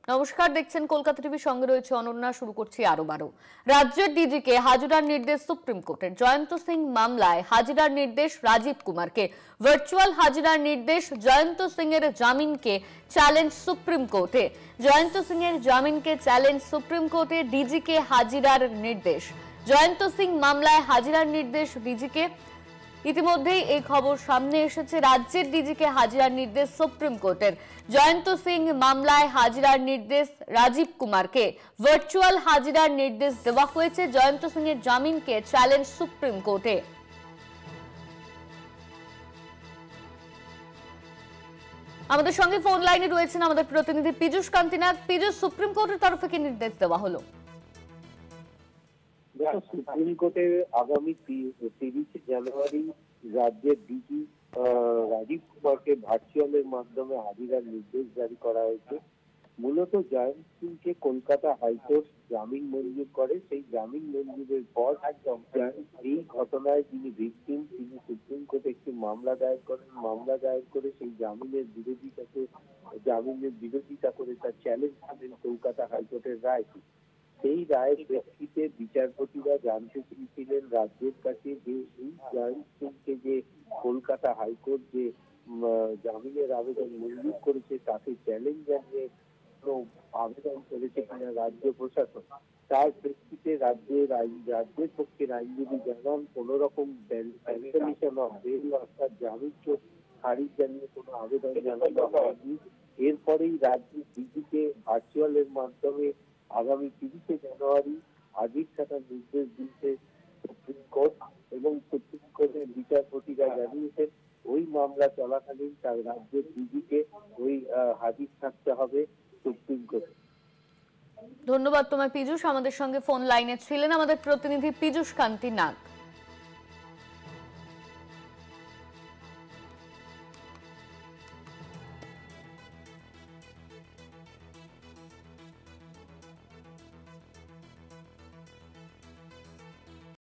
নমস্কার, দেখছেন কলকাতা টিভি, সঙ্গে রয়েছে অনন্যা। শুরু করছি আরো 12। রাজ্যের ডিজিকে হাজিরার নির্দেশ সুপ্রিম কোর্টের। জয়ন্ত সিং মামলায় হাজিরার নির্দেশ রাজীব কুমারকে। ভার্চুয়াল হাজিরার নির্দেশ। জয়ন্ত সিং এর জামিনকে চ্যালেঞ্জ সুপ্রিম কোর্টে। জয়ন্ত সিং এর জামিনকে চ্যালেঞ্জ সুপ্রিম কোর্টে। ডিজিকে হাজিরার নির্দেশ। জয়ন্ত সিং মামলায় হাজিরার নির্দেশ ডিজিকে। ইতিমধ্যেই এই খবর সামনে এসেছে, রাজ্যের ডিজিকে হাজিরার নির্দেশ সুপ্রিম কোর্টের। জয়ন্ত সিং মামলায় হাজিরার নির্দেশ রাজীব কুমারকে। ভার্চুয়াল হাজিরার নির্দেশ দেওয়া হয়েছে। জয়ন্ত সিং এর জামিনকে চ্যালেঞ্জ সুপ্রিম কোর্টে। আমাদের সঙ্গে ফোন লাইনে রয়েছেন আমাদের প্রতিনিধি পীযূষ কান্তি নাগ। পীযূষ, সুপ্রিম কোর্টের তরফে কি নির্দেশ দেওয়া হলো? সুপ্রিম কোর্টের আগামী 30 জানুয়ারি রাজ্যের ডিজি রাজীব কুমারকে ভার্চুয়ালের মাধ্যমে হাজিরার নির্দেশ জারি করা হয়েছে। মূলত জয়ন্ত সিংকে কলকাতা হাইকোর্ট জামিন মঞ্জুর করে। সেই জামিন মঞ্জুরের পর এই ঘটনায় যিনি ভিকটিম, তিনি সুপ্রিম কোর্টে একটি মামলা দায়ের করেন। মামলা দায়ের করে সেই জামিনের বিরোধিতা করে তার চ্যালেঞ্জ করেন কলকাতা হাইকোর্টের রায়কে। সেই রায়ের প্রেক্ষিতে বিচারপতিরা জানতে চেয়েছিলেন রাজ্যের কাছে যে এই জয়ন্ত সিংকে যে কলকাতা হাইকোর্ট যে জামিনের আবেদন মঞ্জুর করেছে তাতে চ্যালেঞ্জ জানিয়ে আবেদন করেছে কিনা রাজ্য প্রশাসন। তার প্রেক্ষিতে রাজ্যের পক্ষের আইনজীবী জানান কোন রকম অর্থাৎ জামিনকে খারিজ জানিয়ে কোনো আবেদন জানানো হয়নি। এরপরেই রাজ্যের ডিজিকে ভার্চুয়ালের মাধ্যমে আগামী 30 জানুয়ারি হাজির থাকার নির্দেশ দিয়েছে সুপ্রিম কোর্ট। এবং সুপ্রিম কোর্টের বিচারপতিরা জানিয়েছেন ওই মামলা চলাকালীন তার রাজ্যের ডিজিকে ওই হাজির থাকতে হবে সুপ্রিম কোর্টে। ধন্যবাদ তোমায় পীযূষ। আমাদের সঙ্গে ফোন লাইনে ছিলেন আমাদের প্রতিনিধি পীযূষ কান্তি নাগ।